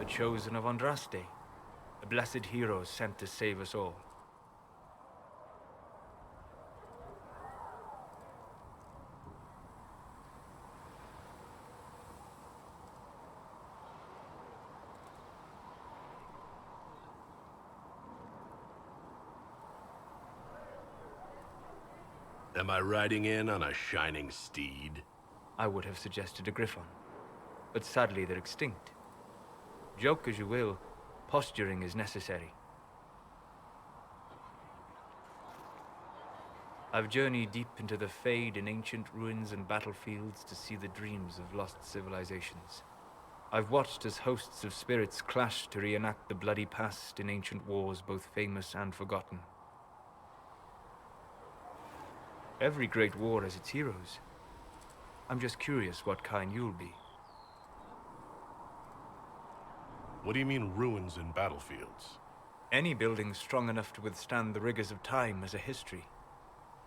the chosen of Andraste, the blessed hero sent to save us all. Am I riding in on a shining steed? I would have suggested a griffon, but sadly they're extinct. Joke as you will, posturing is necessary. I've journeyed deep into the Fade in ancient ruins and battlefields to see the dreams of lost civilizations. I've watched as hosts of spirits clash to reenact the bloody past in ancient wars both famous and forgotten. Every great war has its heroes. I'm just curious what kind you'll be. What do you mean ruins and battlefields? Any building strong enough to withstand the rigors of time has a history.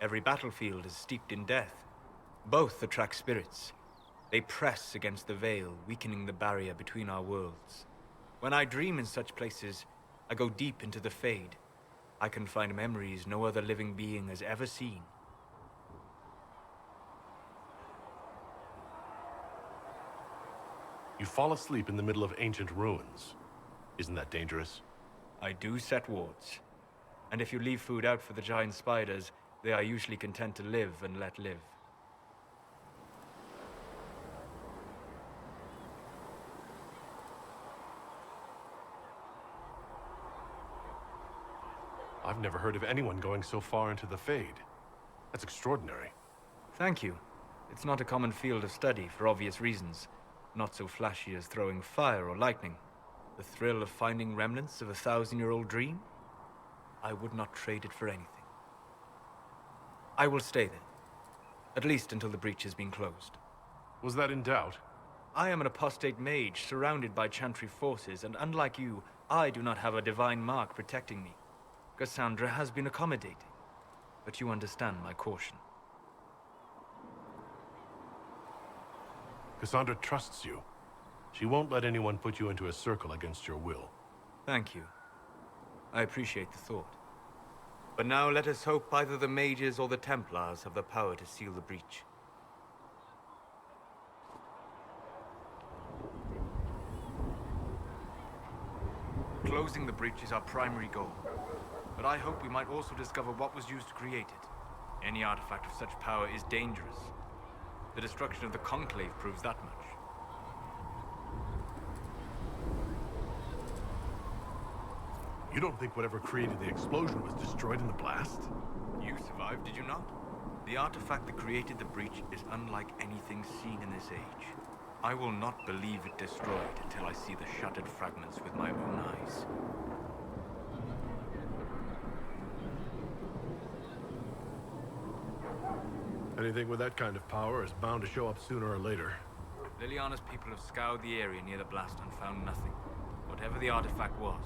Every battlefield is steeped in death. Both attract spirits. They press against the veil, weakening the barrier between our worlds. When I dream in such places, I go deep into the Fade. I can find memories no other living being has ever seen. You fall asleep in the middle of ancient ruins. Isn't that dangerous? I do set wards. And if you leave food out for the giant spiders, they are usually content to live and let live. I've never heard of anyone going so far into the Fade. That's extraordinary. Thank you. It's not a common field of study for obvious reasons. Not so flashy as throwing fire or lightning. The thrill of finding remnants of a 1,000-year-old dream? I would not trade it for anything. I will stay then. At least until the breach has been closed. Was that in doubt? I am an apostate mage surrounded by chantry forces, and unlike you, I do not have a divine mark protecting me. Cassandra has been accommodating, but you understand my caution. Cassandra trusts you. She won't let anyone put you into a circle against your will. Thank you. I appreciate the thought. But now let us hope either the mages or the Templars have the power to seal the breach. Closing the breach is our primary goal. But I hope we might also discover what was used to create it. Any artifact of such power is dangerous. The destruction of the Conclave proves that much. You don't think whatever created the explosion was destroyed in the blast? You survived, did you not? The artifact that created the breach is unlike anything seen in this age. I will not believe it destroyed until I see the shattered fragments with my own eyes. Anything with that kind of power is bound to show up sooner or later. Liliana's people have scoured the area near the blast and found nothing. Whatever the artifact was,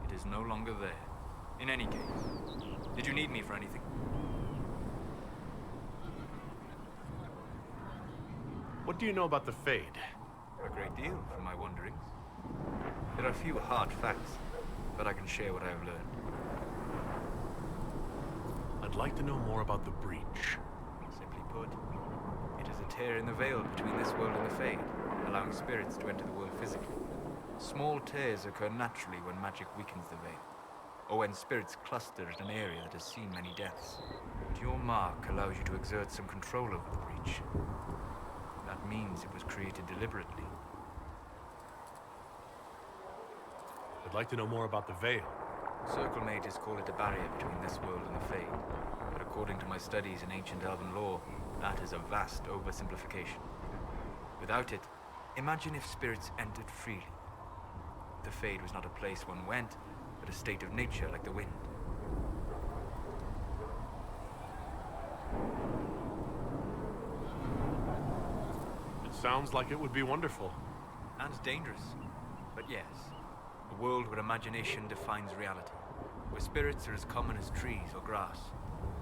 it is no longer there. In any case, did you need me for anything? What do you know about the Fade? A great deal, from my wanderings. There are few hard facts, but I can share what I have learned. I'd like to know more about the breach. Simply put, it is a tear in the veil between this world and the Fade, allowing spirits to enter the world physically. Small tears occur naturally when magic weakens the veil, or when spirits cluster at an area that has seen many deaths. But your mark allows you to exert some control over the breach. That means it was created deliberately. I'd like to know more about the veil. Circle mages call it a barrier between this world and the Fade, but according to my studies in ancient elven lore, that is a vast oversimplification. Without it, imagine if spirits entered freely. The Fade was not a place one went, but a state of nature like the wind. It sounds like it would be wonderful. And dangerous. But yes, a world where imagination defines reality, where spirits are as common as trees or grass.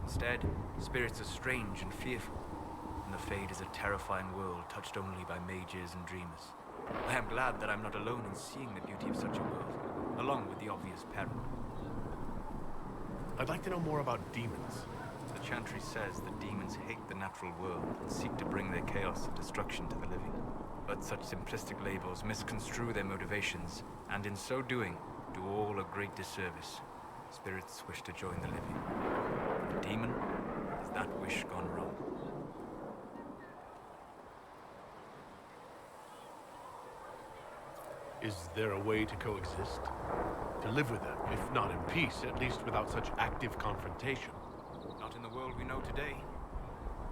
Instead, spirits are strange and fearful, and the Fade is a terrifying world touched only by mages and dreamers. I am glad that I'm not alone in seeing the beauty of such a world, along with the obvious peril. I'd like to know more about demons. The Chantry says that demons hate the natural world and seek to bring their chaos and destruction to the living. But such simplistic labels misconstrue their motivations, and in so doing, do all a great disservice. Spirits wish to join the living. The demon is that wish gone wrong. Is there a way to coexist? To live with them, if not in peace, at least without such active confrontation? Not in the world we know today.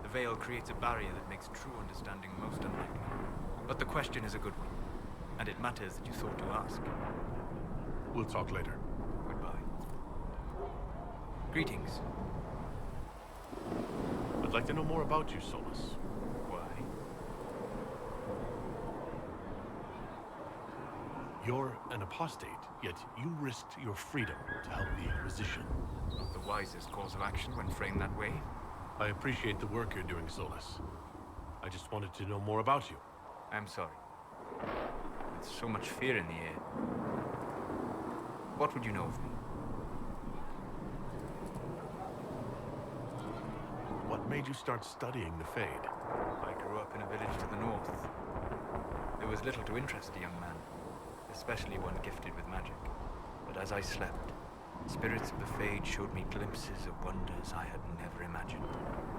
The veil creates a barrier that makes true understanding most unlikely. But the question is a good one, and it matters that you thought to ask. We'll talk later. Goodbye. Greetings. I'd like to know more about you, Solas. Why? You're an apostate, yet you risked your freedom to help the Inquisition. Not the wisest course of action when framed that way. I appreciate the work you're doing, Solas. I just wanted to know more about you. I'm sorry. With so much fear in the air. What would you know of me? What made you start studying the Fade? I grew up in a village to the north. There was little to interest a young man, especially one gifted with magic. But as I slept, spirits of the Fade showed me glimpses of wonders I had never imagined.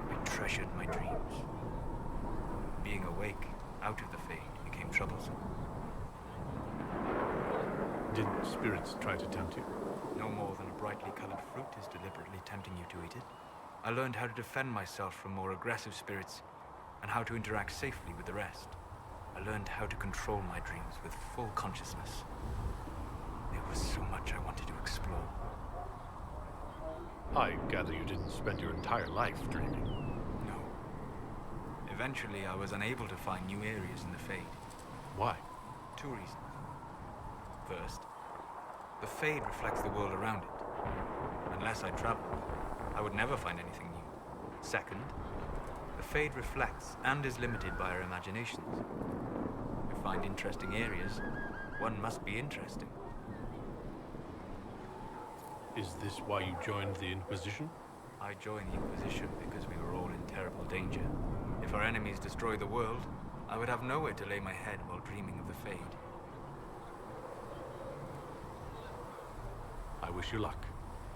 I treasured my dreams. Being awake, out of the Fade, became troublesome. Did spirits try to tempt you? No more than a brightly colored fruit is deliberately tempting you to eat it. I learned how to defend myself from more aggressive spirits, and how to interact safely with the rest. I learned how to control my dreams with full consciousness. There was so much I wanted to explore. I gather you didn't spend your entire life dreaming. No. Eventually, I was unable to find new areas in the Fade. Why? 2 reasons. First, the Fade reflects the world around it. Unless I traveled, I would never find anything new. Second, the Fade reflects and is limited by our imaginations. To find interesting areas, one must be interesting. Is this why you joined the Inquisition? I joined the Inquisition because we were all in terrible danger. If our enemies destroyed the world, I would have nowhere to lay my head while dreaming of the Fade. I wish you luck.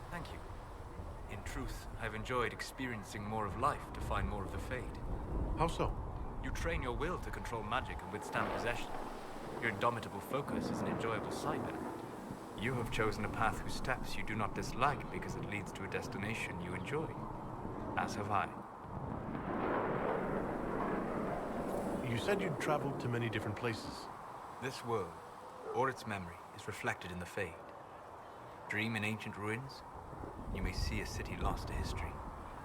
Thank you. In truth, I've enjoyed experiencing more of life to find more of the Fade. How so? You train your will to control magic and withstand possession. Your indomitable focus is an enjoyable side benefit. You have chosen a path whose steps you do not dislike because it leads to a destination you enjoy. As have I. You said you'd traveled to many different places. This world, or its memory, is reflected in the Fade. Dream in ancient ruins, you may see a city lost to history.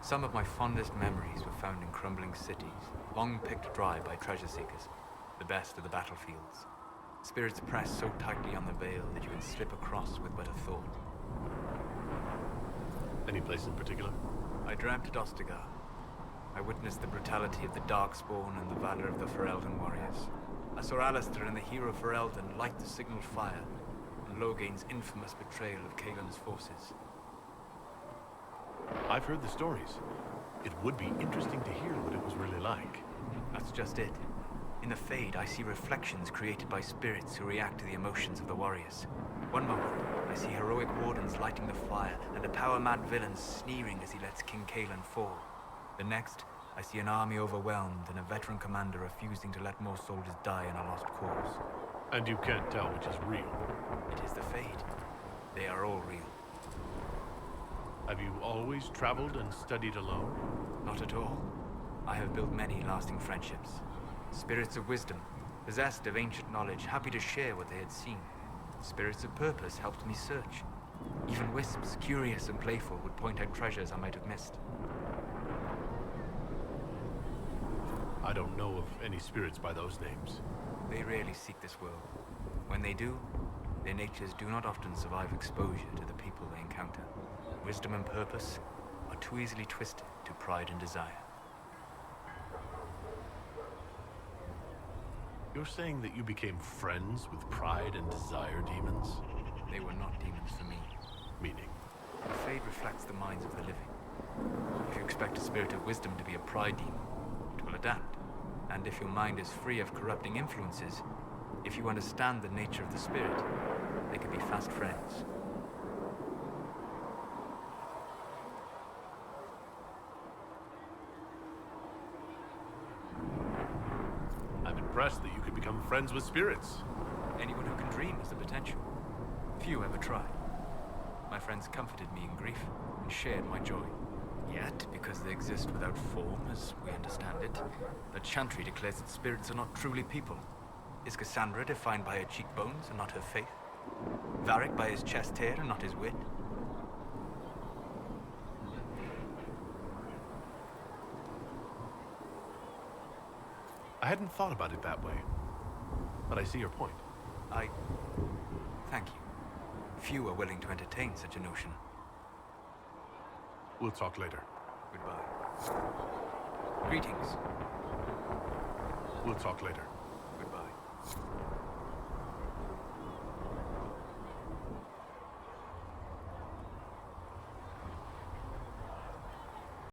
Some of my fondest memories were found in crumbling cities, long picked dry by treasure seekers, the best of the battlefields. Spirits press so tightly on the veil that you can slip across with but a thought. Any place in particular? I dreamt at Ostagar. I witnessed the brutality of the Darkspawn and the valor of the Ferelden warriors. I saw Alistair and the hero Ferelden light the signal fire, and Logain's infamous betrayal of Kaelin's forces. I've heard the stories. It would be interesting to hear what it was really like. That's just it. In the Fade, I see reflections created by spirits who react to the emotions of the warriors. One moment, I see heroic wardens lighting the fire, and a power-mad villain sneering as he lets King Kaelin fall. The next, I see an army overwhelmed and a veteran commander refusing to let more soldiers die in a lost cause. And you can't tell which is real. It is the Fade. They are all real. Have you always traveled and studied alone? Not at all. I have built many lasting friendships. Spirits of wisdom, possessed of ancient knowledge, happy to share what they had seen. Spirits of purpose helped me search. Even wisps, curious and playful, would point out treasures I might have missed. I don't know of any spirits by those names. They rarely seek this world. When they do, their natures do not often survive exposure to the people they encounter. Wisdom and purpose are too easily twisted to pride and desire. You're saying that you became friends with pride and desire demons? They were not demons for me. Meaning? The Fade reflects the minds of the living. If you expect a spirit of wisdom to be a pride demon, it will adapt. And if your mind is free of corrupting influences, if you understand the nature of the spirit, they can be fast friends. I'm impressed that you could become friends with spirits. Anyone who can dream has the potential. Few ever try. My friends comforted me in grief and shared my joy. Yet, because they exist without form, as we understand it, the Chantry declares that spirits are not truly people. Is Cassandra defined by her cheekbones and not her faith? Varric by his chest hair and not his wit? I hadn't thought about it that way, but I see your point. Thank you. Few are willing to entertain such a notion. We'll talk later. Goodbye. Greetings. We'll talk later. Goodbye.